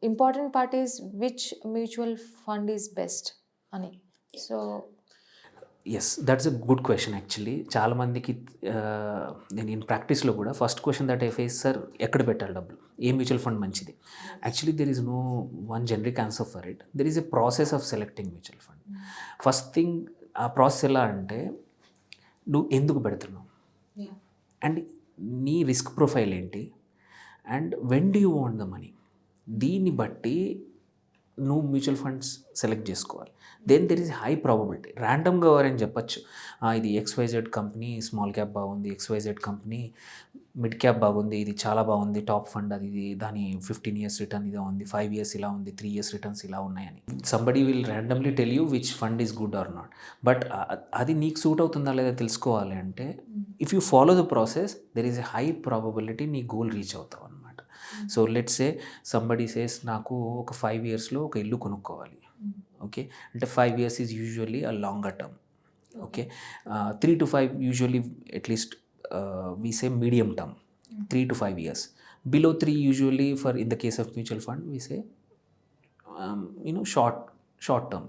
Important part is which mutual fund is best అని. So yes, that's a good question actually. చాలామందికి నేను ప్రాక్టీస్లో కూడా first question that I face, sir ఎక్కడ పెట్టాలి డబ్బులు, ఏ మ్యూచువల్ ఫండ్ మంచిది? Actually there is no one generic answer for it. There is a process of selecting mutual fund. First thing, ఆ ప్రాసెస్ ఎలా అంటే, నువ్వు ఎందుకు పెడుతున్నావు అండ్ నీ రిస్క్ ప్రొఫైల్ ఏంటి and when do you want the money, దీన్ని బట్టి నువ్వు మ్యూచువల్ ఫండ్స్ సెలెక్ట్ చేసుకోవాలి. Then there is high probability. ర్యాండమ్గా ఎవరైనా చెప్పచ్చు, ఇది XYZ కంపెనీ స్మాల్ క్యాప్ బాగుంది, XYZ కంపెనీ మిడ్ క్యాప్ బాగుంది, ఇది చాలా బాగుంది, టాప్ ఫండ్ అది, ఇది దాని 15 years రిటర్న్ ఇలా ఉంది, 5 years ఇలా ఉంది, 3 years రిటర్న్స్ ఇలా ఉన్నాయని. Somebody will randomly tell you which fund is good or not. But అది నీకు సూట్ అవుతుందా లేదా తెలుసుకోవాలి అంటే, if you follow the process there is a high probability నీ గోల్ రీచ్ అవుతావు అనమాట. So let's say somebody says, నాకు ఒక 5 yearsలో ఒక ఇల్లు కొనుక్కోవాలి. ఓకే, అంటే 5 years is usually a longer term. Okay, 3 to 5 usually at least we say medium term, 3 to 5 years. Below 3 usually, for in the case of mutual fund we say short term.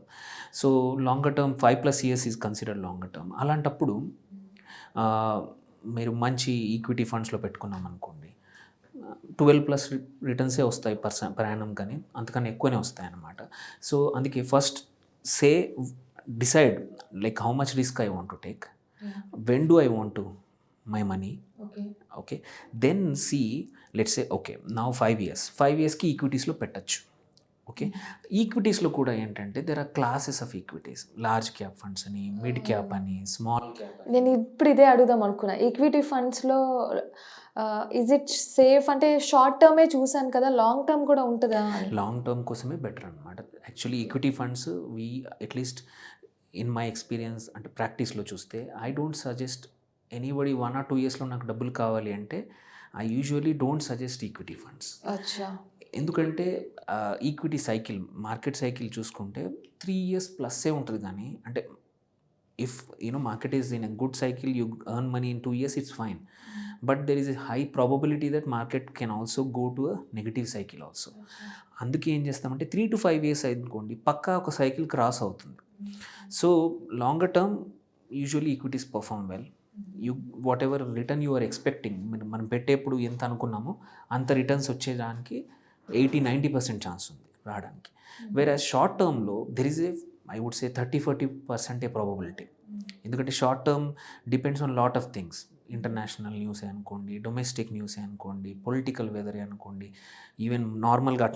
So longer term 5+ years is considered longer term. అలాంటప్పుడు మీరు మంచి equity ఫండ్స్లో పెట్టుకున్నాం అనుకోండి, 12+ రిటర్న్సే వస్తాయి per annum, కానీ అంతకన్నా ఎక్కువనే వస్తాయి అన్నమాట. సో అందుకే first say decide like how much risk I want to take, when do I want to my money. Okay, then see, let's say okay, now 5 yearsకి ఈక్విటీస్లో పెట్టచ్చు. ఓకే, ఈక్విటీస్లో కూడా ఏంటంటే there are classes of equities, large cap funds అని, mid cap అని, small cap అని. నేను ఇప్పుడు ఇదే అడుగుదాం అనుకున్నా, ఈక్విటీ ఫండ్స్లో ఈజ్ ఇట్ సేఫ్ అంటే షార్ట్ టర్మే చూసాను కదా, లాంగ్ టర్మ్ కూడా ఉంటుందా? లాంగ్ టర్మ్ కోసమే బెటర్ అనమాట. Actually equity funds at least in my experience అంటే ప్రాక్టీస్లో చూస్తే, I don't suggest anybody 1 or 2 yearsలో నాకు డబ్బులు కావాలి అంటే I usually don't suggest equity funds. ఎందుకంటే ఈక్విటీ సైకిల్, మార్కెట్ సైకిల్ చూసుకుంటే 3 years ప్లస్సే ఉంటుంది. కానీ అంటే if market is in a good cycle, you earn money in 2 years, it's fine. But there is a high probability that market can also go to a negative cycle also. అందుకే ఏం చేస్తామంటే 3 to 5 years అనుకోండి, పక్కా ఒక cycle cross అవుతుంది. So longer term usually equities perform well. Whatever return you are expecting, మనం పెట్టేప్పుడు ఎంత అనుకున్నామో అంత రిటర్న్స్ వచ్చేదానికి 80-90% ఛాన్స్ ఉంది రావడానికి. వేర్ యాజ్ షార్ట్ టర్మ్లో there is I would say 30-40% probability. ఎందుకంటే short term depends on lot of things, international న్యూసే అనుకోండి, డొమెస్టిక్ న్యూసే అనుకోండి, పొలిటికల్ వెదరే అనుకోండి, ఈవెన్ నార్మల్గా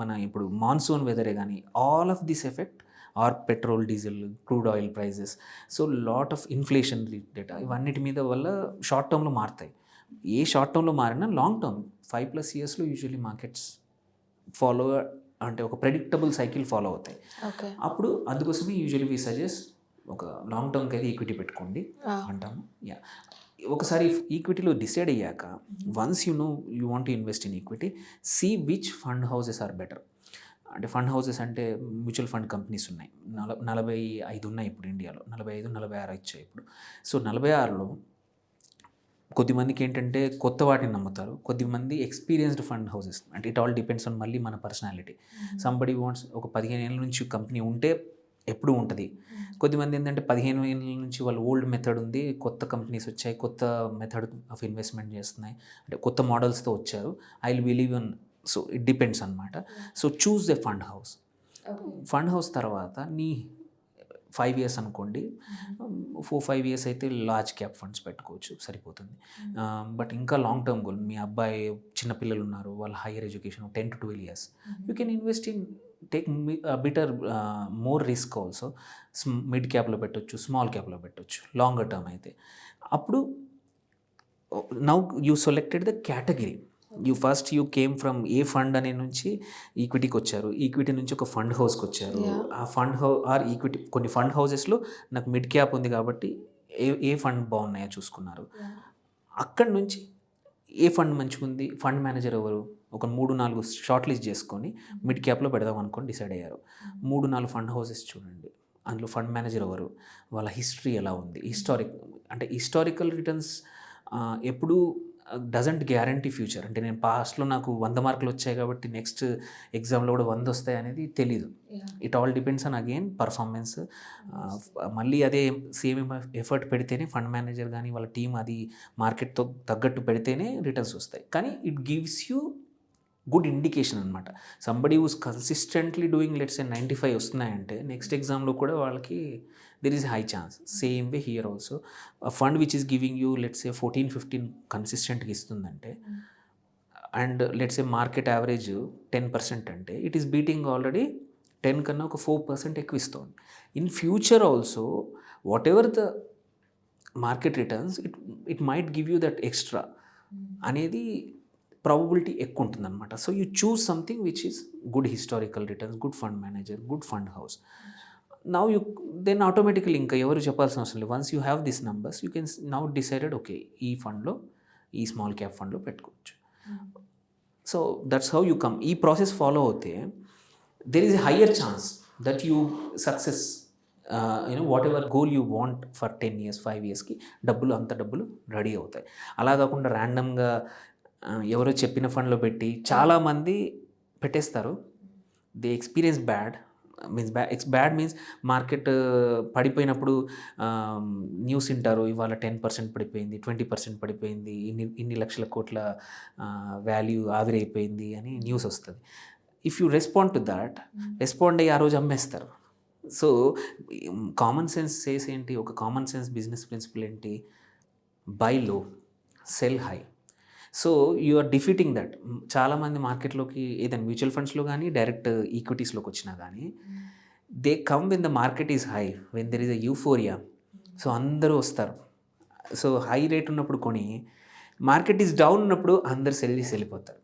మన ఇప్పుడు మాన్సూన్ వెదరే, కానీ all of this effect are petrol, diesel, crude oil prices. So lot of inflation data, ఇవన్నిటి మీద వల్ల షార్ట్ టర్మ్లో మారుతాయి. ఏ షార్ట్ టర్మ్లో మారినా లాంగ్ టర్మ్ 5+ yearsలో యూజువల్లీ మార్కెట్స్ ఫాలో, అంటే ఒక ప్రెడిక్టబుల్ సైకిల్ ఫాలో అవుతాయి. అప్పుడు అందుకోసమే యూజువల్లీ వీ సజెస్ట్ ఒక లాంగ్ టర్మ్కి అయితే ఈక్విటీ పెట్టుకోండి అంటాము. ఒకసారి ఈక్విటీలో డిసైడ్ అయ్యాక, once you want to invest in equity, see which fund houses are better. అంటే ఫండ్ హౌసెస్ అంటే మ్యూచువల్ ఫండ్ కంపెనీస్ ఉన్నాయి, 45 ఉన్నాయి ఇప్పుడు ఇండియాలో, 45-46 ఇచ్చాయి ఇప్పుడు. సో 46లో కొద్దిమందికి ఏంటంటే కొత్త వాటిని నమ్ముతారు, కొద్దిమంది ఎక్స్పీరియన్స్డ్ ఫండ్ హౌసెస్, అంటే ఇట్ ఆల్ డిపెండ్స్ ఆన్ మళ్ళీ మన పర్సనాలిటీ. సంబడి వాంట్స్ ఒక 15 ఏళ్ళ నుంచి కంపెనీ ఉంటే ఎప్పుడు ఉంటుంది. కొద్దిమంది ఏంటంటే 15 ఏళ్ళ నుంచి వాళ్ళు ఓల్డ్ మెథడ్ ఉంది, కొత్త కంపెనీస్ వచ్చాయి, కొత్త మెథడ్ ఆఫ్ ఇన్వెస్ట్మెంట్ చేస్తున్నాయి, అంటే కొత్త మోడల్స్తో వచ్చారు, I will believe in. So it depends అనమాట. So choose the fund house. Fund house తర్వాత నీ 5 years అనుకోండి, 4-5 years అయితే లార్జ్ క్యాప్ ఫండ్స్ పెట్టుకోవచ్చు, సరిపోతుంది. బట్ ఇంకా లాంగ్ టర్మ్ గోల్, మీ అబ్బాయి చిన్నపిల్లలు ఉన్నారు, వాళ్ళ higher education 10 to 12 years, you can invest in take better more risk also. Mid క్యాప్లో పెట్టవచ్చు, స్మాల్ క్యాప్లో పెట్టవచ్చు లాంగర్ టర్మ్ అయితే. అప్పుడు now you selected the category. You came from ఏ ఫండ్ అనే నుంచి ఈక్విటీకి వచ్చారు, ఈక్విటీ నుంచి ఒక ఫండ్ హౌస్కి వచ్చారు. ఆ ఫండ్ ఆర్ ఈక్విటీ, కొన్ని ఫండ్ హౌసెస్లో నాకు మిడ్ క్యాప్ ఉంది కాబట్టి ఏ ఫండ్ బాగున్నాయో చూసుకున్నారు. అక్కడి నుంచి ఏ ఫండ్ మంచిగా ఉంది, ఫండ్ మేనేజర్ ఎవరు, ఒక 3-4 షార్ట్ లిస్ట్ చేసుకొని మిడ్ క్యాప్లో పెడదాం అనుకొని డిసైడ్ అయ్యారు. 3-4 ఫండ్ హౌసెస్ చూడండి, అందులో ఫండ్ మేనేజర్ ఎవరు, వాళ్ళ హిస్టరీ ఎలా ఉంది, హిస్టారికల్ రిటర్న్స్ ఎప్పుడూ డజంట్ గ్యారంటీ ఫ్యూచర్. అంటే నేను పాస్ట్‌లో నాకు 100 మార్కులు వచ్చాయి కాబట్టి నెక్స్ట్ ఎగ్జామ్‌లో కూడా 100 వస్తాయి అనేది తెలీదు. It all depends on again performance. మళ్ళీ అదే సేమ్ ఎఫర్ట్ పెడితేనే ఫండ్ మేనేజర్ గానీ వాళ్ళ టీమ్ అది మార్కెట్‌తో తగ్గట్టు పెడితేనే రిటర్న్స్ వస్తాయి. కానీ it gives you good indication అనమాట. Somebody who's consistently doing let's say 95 వస్తున్నాయంటే నెక్స్ట్ ఎగ్జామ్‌లో కూడా వాళ్ళకి there is high chance. Same way here also fund which is giving you let's say 14, 15 కన్సిస్టెంట్‌గా ఇస్తుందంటే and let's say market average 10% అంటే it is beating already 10 కన్నా ఒక 4% ఎక్కువ ఇస్తుంది. In future also whatever the market returns it might give you that extra అనేది probability ఎక్కువ ఉంటుందన్నమాట. So you choose something which is good historical returns, good fund manager, good fund house. Now you then automatically ఇంకా ఎవరు చెప్పాల్సిన అవసరం లేదు. Once you have this numbers you can now decided okay ఈ ఫండ్లో ఈ స్మాల్ క్యాప్ ఫండ్లో పెట్టుకోవచ్చు. So that's how you come. ఈ ప్రాసెస్ ఫాలో అవుతే there is a higher chance that you success what ever goal you want for 10 years 5 yearsకి అంత డబ్బులు ready అవుతాయి. అలా కాకుండా ర్యాండమ్గా ఎవరో చెప్పిన ఫండ్లో పెట్టి చాలామంది పెట్టేస్తారు. They experience bad bad means market పడిపోయినప్పుడు న్యూస్ వింటారు, ఇవాళ 10% పడిపోయింది, 20% పడిపోయింది, ఇన్ని లక్షల కోట్ల వాల్యూ ఆవిరైపోయింది అని న్యూస్ వస్తుంది. If you respond to that, respond అయ్యి ఆ రోజు అమ్మేస్తారు. సో కామన్ సెన్స్ సేస్ ఏంటి, ఒక కామన్ సెన్స్ బిజినెస్ ప్రిన్సిపల్ ఏంటి, buy low sell high. So you are defeating that. చాలామంది మార్కెట్లోకి ఏదైనా మ్యూచువల్ ఫండ్స్లో కానీ డైరెక్ట్ ఈక్విటీస్లోకి వచ్చినా కానీ they come when the market is high, when there is a euphoria. So అందరూ వస్తారు. సో హై రేట్ ఉన్నప్పుడు కొని మార్కెట్ ఈజ్ డౌన్ ఉన్నప్పుడు అందరు సెల్ చేసి వెళ్ళిపోతారు.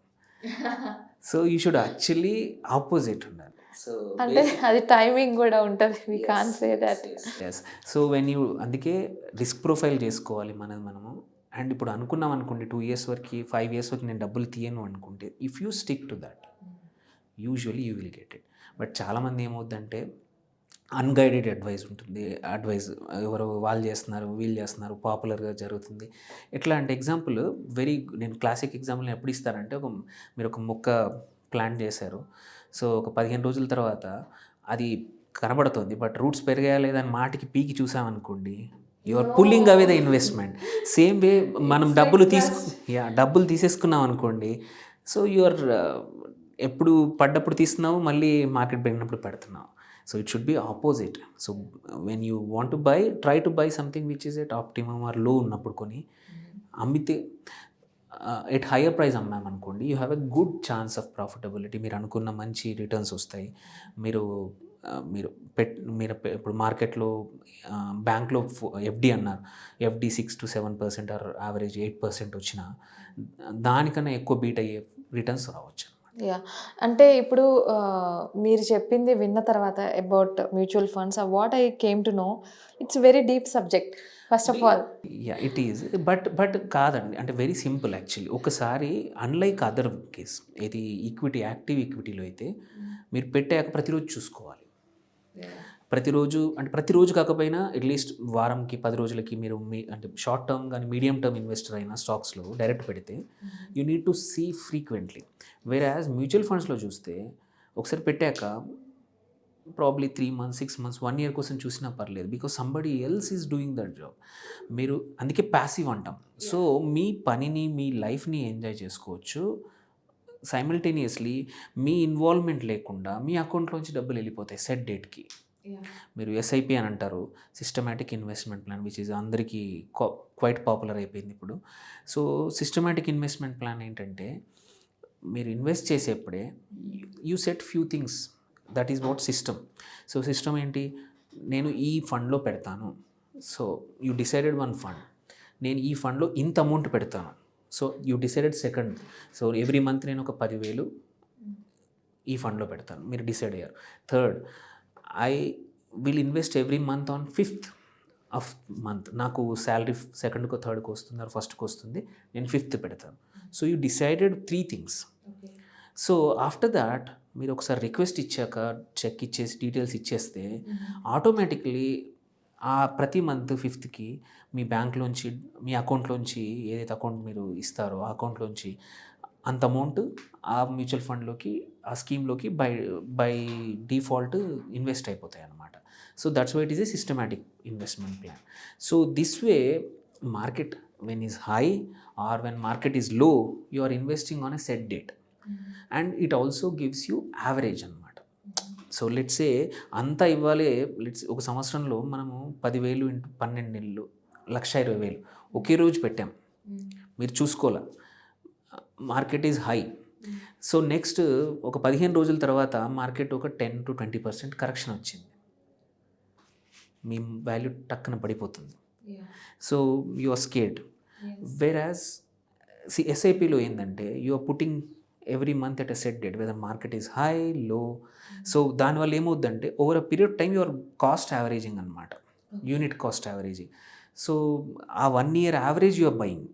So you should actually opposite ఉండాలి. సో అంటే అది టైమింగ్ కూడా ఉంటుంది. We can say that. Yes. So when you అందుకే రిస్క్ ప్రొఫైల్ చేసుకోవాలి మనము. అండ్ ఇప్పుడు అనుకున్నాం అనుకోండి 2 years వరకు 5 years వరకు నేను డబ్బులు తీయను అనుకుంటే if you stick to that usually you will get it. But చాలామంది ఏమవుద్దంటే అన్గైడెడ్ అడ్వైస్ ఉంటుంది. ఎవరో వాళ్ళు చేస్తున్నారు, వీళ్ళు చేస్తున్నారు, పాపులర్గా జరుగుతుంది. ఎట్లా అంటే ఎగ్జాంపుల్ నేను క్లాసిక్ ఎగ్జాంపుల్ ఎప్పుడు ఇస్తానంటే మీరు ఒక మొక్క ప్లాంట్ చేశారు. సో ఒక 15 రోజుల తర్వాత అది కనబడుతుంది, బట్ రూట్స్ పెరిగాయా లేదా అని మాటికి పీకి చూసామనుకోండి, you are pulling away the investment. Same way మనం డబ్బులు తీసేసుకున్నాం అనుకోండి, సో యు ఆర్ ఎప్పుడు పడ్డప్పుడు తీస్తున్నావు, మళ్ళీ మార్కెట్ పెరిగినప్పుడు పెడుతున్నావు. So it should be opposite. So when you want to buy, try to buy something which is at optimum or low ఉన్నప్పుడు కొని అమ్మితే ఎట్ హయ్యర్ ప్రైస్ అమ్మామనుకోండి you have a good chance of profitability. మీరు అనుకున్న మంచి returns వస్తాయి. మీరు ఇప్పుడు మార్కెట్లో బ్యాంక్లో ఎఫ్డి అన్నారు, ఎఫ్డి 6 to 7% ఆర్ యావరేజ్ 8% వచ్చినా దానికన్నా ఎక్కువ బీట్ అయ్యే రిటర్న్స్ రావచ్చు. యా, అంటే ఇప్పుడు మీరు చెప్పింది విన్న తర్వాత about mutual funds, what I came to know, it's very deep subject first of all. Yeah it is. But కాదండి, అంటే వెరీ సింపుల్ యాక్చువల్లీ. ఒకసారి అన్లైక్ అదర్ కేస్ ఇది యాక్టివ్ ఈక్విటీలో అయితే మీరు పెట్టాక ప్రతిరోజు చూసుకోవాలి. ప్రతిరోజు కాకపోయినా అట్లీస్ట్ వారంకి 10 రోజులకి మీరు అంటే షార్ట్ టర్మ్ కానీ మీడియం టర్మ్ ఇన్వెస్టర్ అయినా స్టాక్స్లో డైరెక్ట్ పెడితే you need to see frequently. Whereas mutual ఫండ్స్లో చూస్తే ఒకసారి పెట్టాక ప్రాబ్లీ 3 months 6 months 1 year కోసం చూసినా పర్లేదు, because somebody else is doing that job. మీరు అందుకే ప్యాసివ్ అంటాం. సో మీ పనిని మీ లైఫ్ని ఎంజాయ్ చేసుకోవచ్చు, సైమల్టేనియస్లీ మీ ఇన్వాల్వ్మెంట్ లేకుండా మీ అకౌంట్లోంచి డబ్బులు వెళ్ళిపోతాయి సెట్ డేట్కి. మీరు ఎస్ఐపి అని అంటారు, systematic investment plan, which is అందరికీ క్వైట్ పాపులర్ అయిపోయింది ఇప్పుడు. సో సిస్టమాటిక్ ఇన్వెస్ట్మెంట్ ప్లాన్ ఏంటంటే మీరు ఇన్వెస్ట్ చేసేప్పుడే you set few things, that is what system. So system ఏంటి, నేను ఈ ఫండ్లో పెడతాను. So you decided one fund, నేను ఈ ఫండ్లో ఇంత అమౌంట్ పెడతాను. So you decided second, so every month నేను ఒక 10,000 ఈ ఫండ్లో పెడతాను, మీరు డిసైడ్ అయ్యారు. Third, I will invest every month on 5th of month. నాకు శాలరీ 2nd or 3rd వస్తుంది ఆర్ 1st వస్తుంది, నేను 5th పెడతాను. So you decided 3 things. So after that మీరు ఒకసారి రిక్వెస్ట్ ఇచ్చాక చెక్ ఇచ్చేసి డీటెయిల్స్ ఇచ్చేస్తే ఆటోమేటిక్లీ ప్రతి మంత్ 5థ్‌కి మీ బ్యాంక్‌లోంచి మీ అకౌంట్‌లోంచి ఏదైతే అకౌంట్ మీరు ఇస్తారో ఆ అకౌంట్‌లోంచి అంత అమౌంట్ ఆ మ్యూచువల్ ఫండ్‌లోకి, ఆ స్కీమ్‌లోకి బై డిఫాల్ట్ ఇన్వెస్ట్ అయిపోతాయన్నమాట. So, that's why it is a systematic investment plan. So, this way market when is high or when market is low, you are investing on a set date. And it also gives you average అనమాట. So let's say అంతా ఇవ్వాలి. ఒక సంవత్సరంలో మనము 10,000 into 12 నెలలు 1,20,000 ఒకే రోజు పెట్టాం. మీరు చూసుకోవాల market is high. So next ఒక 15 రోజుల తర్వాత మార్కెట్ ఒక 10-20% కరెక్షన్ వచ్చింది. మీ వాల్యూ టక్కున పడిపోతుంది. So you are scared. Whereas ఎస్ఐపిలో ఏంటంటే you are putting every month at a set date whether market is high low. So దానివల్ల ఏమవుద్దంటే over a period time your cost averaging అనమాట, యూనిట్ కాస్ట్ యావరేజింగ్. సో ఆ 1 year average your buying.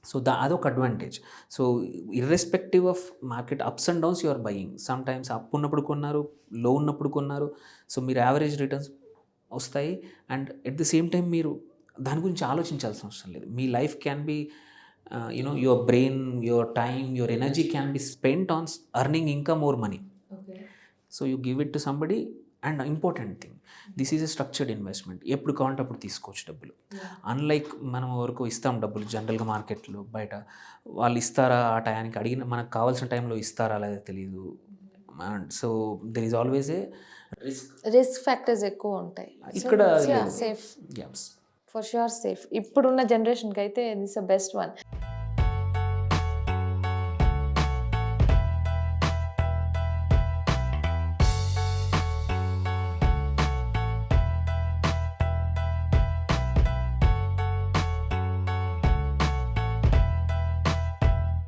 So అదొక advantage. So irrespective of market ups and downs your buying. Some times up ఉన్నప్పుడు కొన్నారు, low ఉన్నప్పుడు కొన్నారు. So మీరు average returns వస్తాయి. And at the same time మీరు దాని గురించి ఆలోచించాల్సిన అవసరం లేదు. మీ life can be your brain, your time, your energy can be spent on earning ఇంకా more money. So you give it to somebody. And important thing, this is a structured investment. ఎప్పుడు కావాలంటే అప్పుడు తీసుకోవచ్చు డబ్బులు. అన్లైక్ మనం వరకు ఇస్తాం డబ్బులు జనరల్గా మార్కెట్లో బయట, వాళ్ళు ఇస్తారా ఆ టయానికి అడిగిన మనకు కావాల్సిన టైంలో ఇస్తారా లేదా తెలియదు. So there is always a risk factors ఎక్కువ ఉంటాయి. ఇక్కడ సేఫ్, ఫర్ ష్యూర్ సేఫ్. ఇప్పుడున్న జనరేషన్కి అయితే దిస్ ద బెస్ట్ వన్.